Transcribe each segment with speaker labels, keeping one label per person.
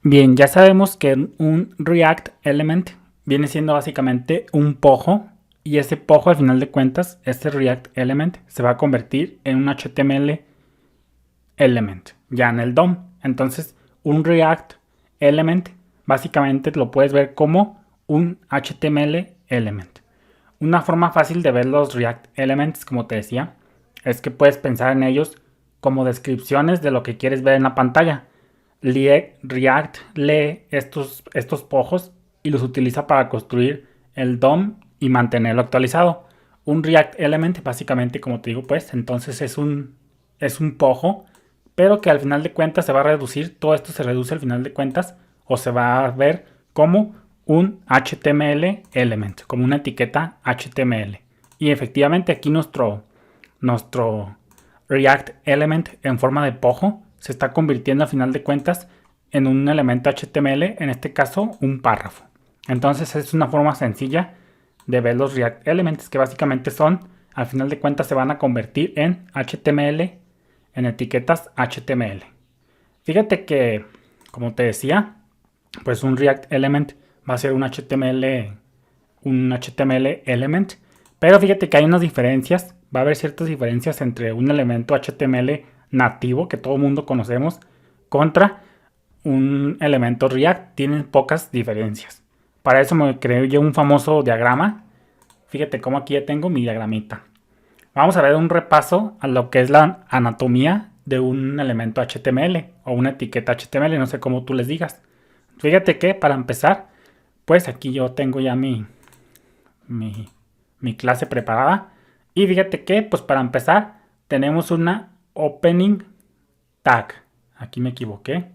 Speaker 1: Bien, ya sabemos que un React Element viene siendo básicamente un pojo, y ese pojo al final de cuentas, este React Element se va a convertir en un HTML Element, ya en el DOM. Entonces, un React Element básicamente lo puedes ver como un HTML Element. Una forma fácil de ver los React Elements, como te decía, es que puedes pensar en ellos como descripciones de lo que quieres ver en la pantalla. React lee estos pojos y los utiliza para construir el DOM y mantenerlo actualizado. Un React Element básicamente, como te digo, pues entonces es un pojo, pero que al final de cuentas se va a reducir. Todo esto se reduce al final de cuentas, o se va a ver como un HTML element, como una etiqueta HTML. Y efectivamente aquí nuestro React Element en forma de pojo se está convirtiendo al final de cuentas en un elemento HTML, en este caso un párrafo. Entonces es una forma sencilla de ver los React Elements, que básicamente son, al final de cuentas se van a convertir en HTML, en etiquetas HTML. Fíjate que, como te decía, pues un React Element va a ser un HTML element, pero fíjate que hay unas diferencias. Va a haber ciertas diferencias entre un elemento HTML nativo que todo el mundo conocemos contra un elemento React. Tienen pocas diferencias. Para eso me creé yo un famoso diagrama. Fíjate cómo aquí ya tengo mi diagramita. Vamos a ver un repaso a lo que es la anatomía de un elemento HTML o una etiqueta HTML, no sé cómo tú les digas. Fíjate que para empezar, pues aquí yo tengo ya mi clase preparada. Y fíjate que, pues para empezar, tenemos una opening tag. Aquí me equivoqué.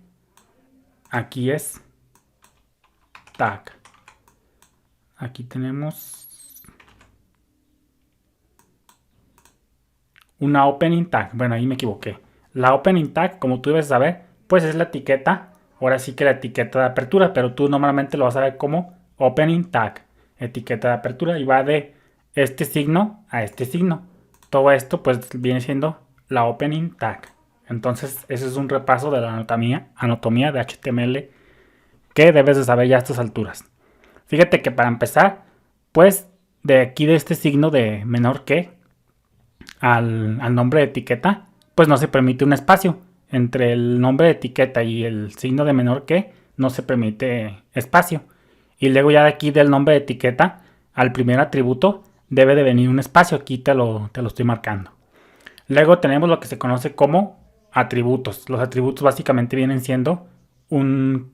Speaker 1: Aquí es tag. Aquí tenemos una opening tag. Bueno, ahí me equivoqué. La opening tag, como tú debes saber, pues es la etiqueta. Ahora sí que la etiqueta de apertura, pero tú normalmente lo vas a ver como opening tag, etiqueta de apertura, y va de este signo a este signo. Todo esto pues viene siendo la opening tag. Entonces ese es un repaso de la anatomía de HTML que debes de saber ya a estas alturas. Fíjate que para empezar, pues de aquí de este signo de menor que al nombre de etiqueta, pues no se permite un espacio. Entre el nombre de etiqueta y el signo de menor que no se permite espacio. Y luego ya de aquí del nombre de etiqueta al primer atributo debe de venir un espacio. Aquí te lo estoy marcando. Luego tenemos lo que se conoce como atributos. Los atributos básicamente vienen siendo un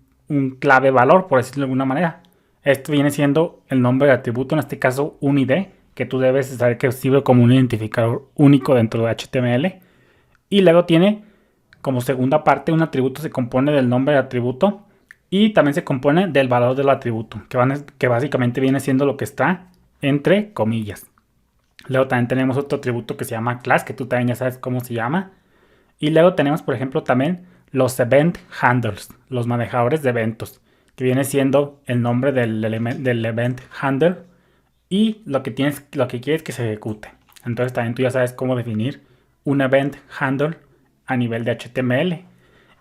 Speaker 1: clave valor, por decirlo de alguna manera. Esto viene siendo el nombre de atributo, en este caso un ID, que tú debes saber que sirve como un identificador único dentro de HTML. Y luego tiene como segunda parte un atributo, se compone del nombre de atributo y también se compone del valor del atributo, que básicamente viene siendo lo que está entre comillas. Luego también tenemos otro atributo que se llama class, que tú también ya sabes cómo se llama. Y luego tenemos, por ejemplo, también los event handlers, los manejadores de eventos, que viene siendo el nombre del event handler y lo que quieres que se ejecute. Entonces también tú ya sabes cómo definir un event handler a nivel de HTML.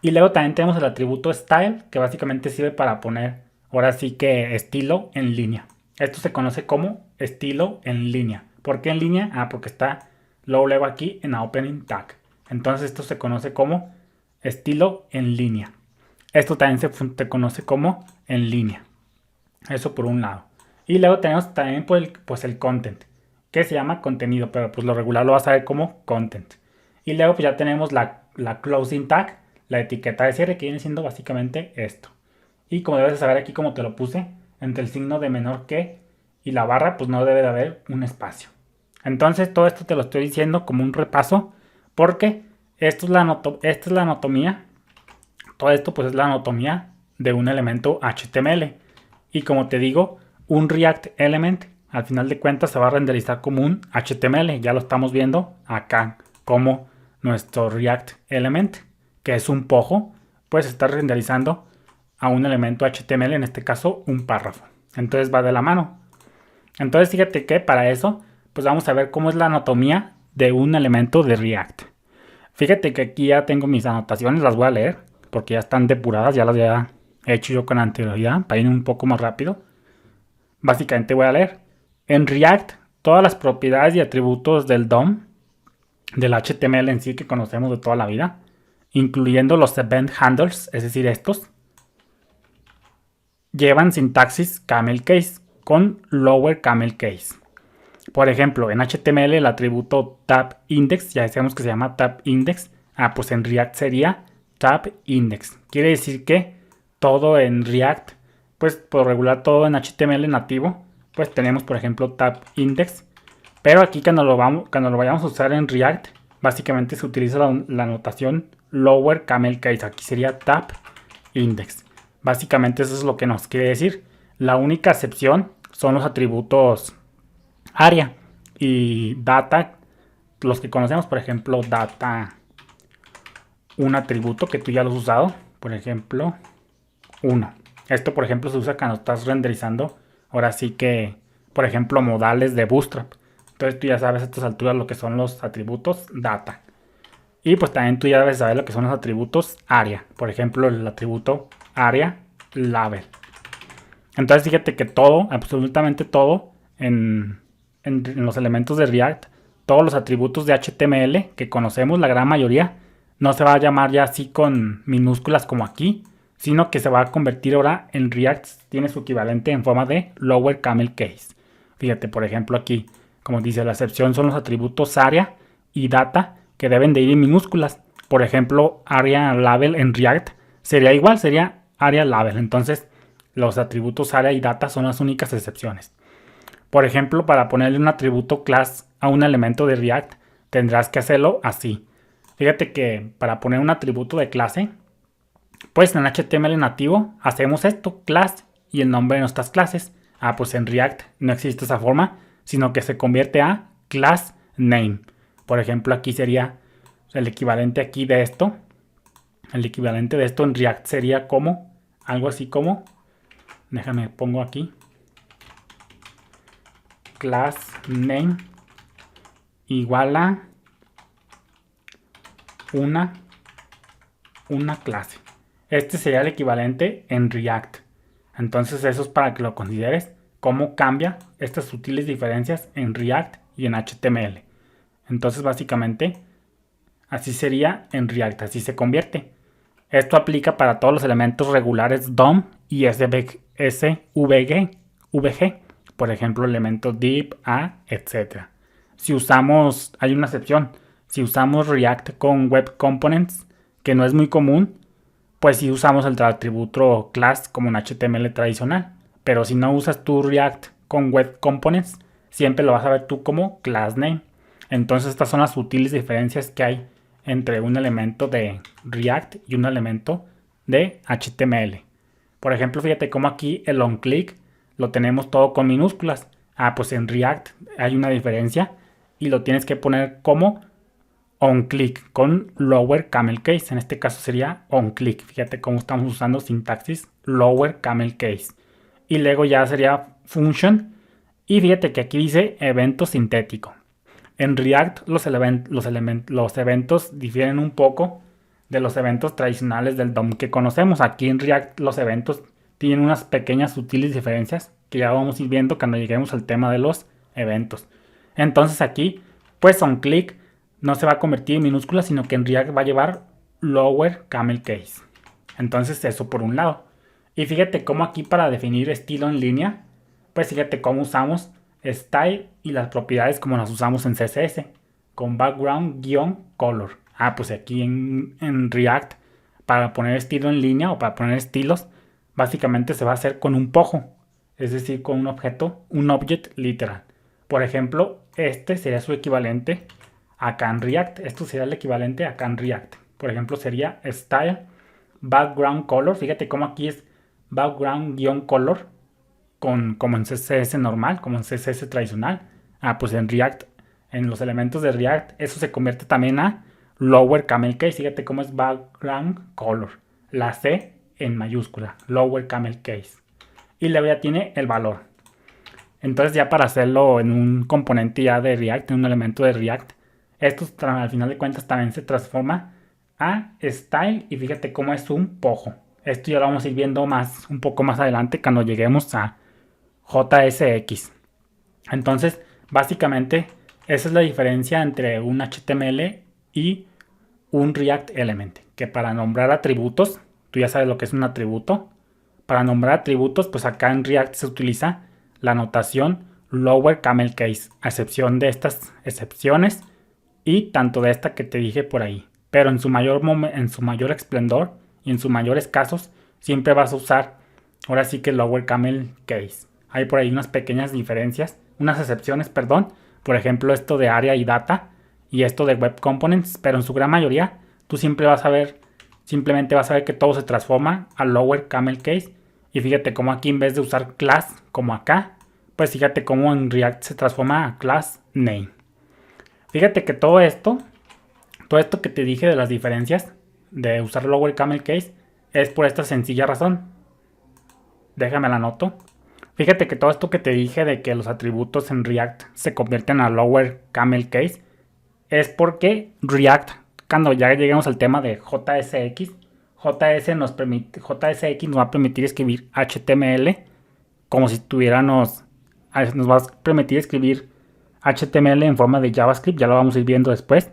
Speaker 1: Y luego también tenemos el atributo style, que básicamente sirve para poner, ahora sí que estilo en línea. Esto se conoce como estilo en línea. ¿Por qué en línea? Porque está luego aquí en la opening tag. Entonces esto se conoce como estilo en línea. Esto también se conoce como en línea. Eso por un lado. Y luego tenemos también pues el content, que se llama contenido, pero pues lo regular lo vas a ver como content. Y luego pues ya tenemos la closing tag, la etiqueta de cierre, que viene siendo básicamente esto. Y como debes de saber aquí, como te lo puse, entre el signo de menor que y la barra, pues no debe de haber un espacio. Entonces todo esto te lo estoy diciendo como un repaso, porque esta es la anatomía. Todo esto pues es la anatomía de un elemento HTML. Y como te digo, un React Element al final de cuentas se va a renderizar como un HTML. Ya lo estamos viendo acá como nuestro React Element, que es un pojo, pues está renderizando a un elemento HTML, en este caso un párrafo. Entonces va de la mano. Entonces fíjate que para eso pues vamos a ver cómo es la anatomía de un elemento de React. Fíjate que aquí ya tengo mis anotaciones, las voy a leer porque ya están depuradas, ya las había he hecho yo con anterioridad para ir un poco más rápido. Básicamente voy a leer. En React, todas las propiedades y atributos del DOM, del HTML en sí que conocemos de toda la vida, incluyendo los event handlers, es decir, estos, llevan sintaxis camel case con lower camel case. Por ejemplo, en HTML el atributo tab index, ya decíamos que se llama tab index, pues en React sería tab index. Quiere decir que todo en React, pues por regular todo en HTML nativo, pues tenemos por ejemplo tab index. Pero aquí cuando lo vayamos a usar en React, básicamente se utiliza la notación lower camel case. Aquí sería tab index. Básicamente eso es lo que nos quiere decir. La única excepción son los atributos área y data, los que conocemos, por ejemplo, data, un atributo que tú ya lo has usado, por ejemplo, 1. Esto, por ejemplo, se usa cuando estás renderizando, ahora sí que, por ejemplo, modales de Bootstrap. Entonces tú ya sabes a estas alturas lo que son los atributos data. Y pues también tú ya debes saber lo que son los atributos área. Por ejemplo, el atributo área label. Entonces fíjate que todo, absolutamente todo, en los elementos de React, todos los atributos de HTML que conocemos, la gran mayoría, no se va a llamar ya así con minúsculas como aquí, sino que se va a convertir ahora en React, tiene su equivalente en forma de lower camel case. Fíjate, por ejemplo aquí, como dice, la excepción son los atributos área y data que deben de ir en minúsculas. Por ejemplo, area label en React sería igual, sería area label. Entonces, los atributos área y data son las únicas excepciones. Por ejemplo, para ponerle un atributo class a un elemento de React, tendrás que hacerlo así. Fíjate que para poner un atributo de clase, pues en HTML nativo hacemos esto, class y el nombre de nuestras clases. Pues en React no existe esa forma, sino que se convierte a class name. Por ejemplo, aquí sería el equivalente aquí de esto. El equivalente de esto en React sería como, algo así como, déjame pongo aquí, class name igual a una clase. Este sería el equivalente en React. Entonces eso es para que lo consideres, cómo cambia estas sutiles diferencias en React y en HTML. Entonces básicamente así sería en React, así se convierte. Esto aplica para todos los elementos regulares DOM y SVG. Por ejemplo, elementos div, a, etc. Si usamos, hay una excepción, si usamos React con Web Components, que no es muy común, pues si usamos el atributo class como en HTML tradicional. Pero si no usas tu React con Web Components, siempre lo vas a ver tú como class name. Entonces estas son las sutiles diferencias que hay entre un elemento de React y un elemento de HTML. Por ejemplo, fíjate cómo aquí el onClick lo tenemos todo con minúsculas. Pues en React hay una diferencia y lo tienes que poner como onClick con lower camel case. En este caso sería onClick. Fíjate cómo estamos usando sintaxis lower camel case. Y luego ya sería function. Y fíjate que aquí dice evento sintético. En React los eventos difieren un poco de los eventos tradicionales del DOM que conocemos. Aquí en React los eventos tienen unas pequeñas sutiles diferencias que ya vamos a ir viendo cuando lleguemos al tema de los eventos. Entonces aquí, pues onClick no se va a convertir en minúscula, sino que en React va a llevar lower camel case. Entonces eso por un lado. Y fíjate cómo aquí para definir estilo en línea, pues fíjate cómo usamos style y las propiedades como las usamos en CSS, con background-color. Pues aquí en React, para poner estilo en línea o para poner estilos, básicamente se va a hacer con un pojo, es decir, con un objeto, un object literal. Por ejemplo, este sería su equivalente acá en React. Esto sería el equivalente acá en React. Por ejemplo, sería style background color. Fíjate cómo aquí es background-color como en CSS normal, como en CSS tradicional. Pues en React, en los elementos de React, eso se convierte también a lower camel case. Fíjate cómo es background color. La C en mayúscula, lower camel case. Y luego ya tiene el valor. Entonces ya para hacerlo en un componente ya de React, en un elemento de React, esto al final de cuentas también se transforma a style y fíjate cómo es un pojo. Esto ya lo vamos a ir viendo un poco más adelante cuando lleguemos a JSX. Entonces, básicamente, esa es la diferencia entre un HTML y un React Element. Que para nombrar atributos, tú ya sabes lo que es un atributo. Para nombrar atributos, pues acá en React se utiliza la notación lower camel case, a excepción de estas excepciones y tanto de esta que te dije por ahí. Pero en su mayor esplendor y en sus mayores casos, siempre vas a usar, ahora sí que lower camel case. Hay por ahí unas pequeñas diferencias, unas excepciones, perdón. Por ejemplo, esto de área y data y esto de web components, pero en su gran mayoría, tú siempre vas a ver, simplemente vas a ver que todo se transforma a lower camel case. Y fíjate cómo aquí en vez de usar class como acá, pues fíjate cómo en React se transforma a class name. Fíjate que todo esto que te dije de las diferencias de usar lower camel case es por esta sencilla razón. Déjame la anoto. Fíjate que todo esto que te dije de que los atributos en React se convierten a lower camel case es porque React, cuando ya lleguemos al tema de JSX, JSX nos va a permitir escribir HTML como si nos va a permitir escribir HTML en forma de JavaScript, ya lo vamos a ir viendo después,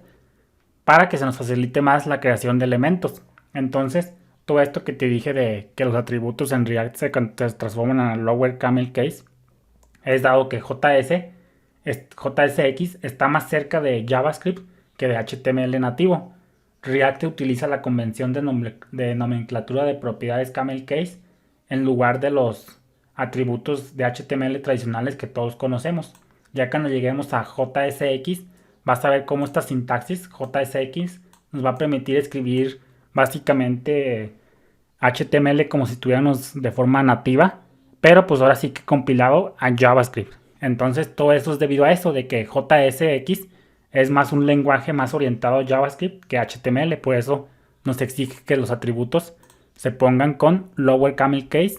Speaker 1: para que se nos facilite más la creación de elementos. Entonces, todo esto que te dije de que los atributos en React se transforman a lower camel case, es dado que JSX está más cerca de JavaScript que de HTML nativo. React utiliza la convención de nomenclatura de propiedades camel case en lugar de los atributos de HTML tradicionales que todos conocemos. Ya cuando lleguemos a JSX, vas a ver cómo esta sintaxis JSX nos va a permitir escribir básicamente HTML como si estuviéramos de forma nativa, pero pues ahora sí que compilado a JavaScript. Entonces todo eso es debido a eso, de que JSX es más un lenguaje más orientado a JavaScript que HTML. Por eso nos exige que los atributos se pongan con lower camel case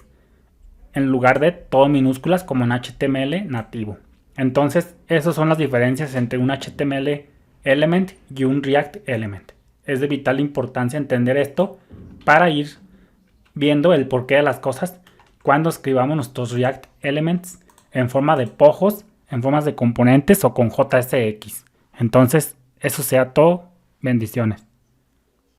Speaker 1: en lugar de todo minúsculas como en HTML nativo. Entonces esas son las diferencias entre un HTML element y un React element. Es de vital importancia entender esto para ir viendo el porqué de las cosas cuando escribamos nuestros React elements en forma de pojos, en formas de componentes o con JSX. Entonces, eso sea todo. Bendiciones.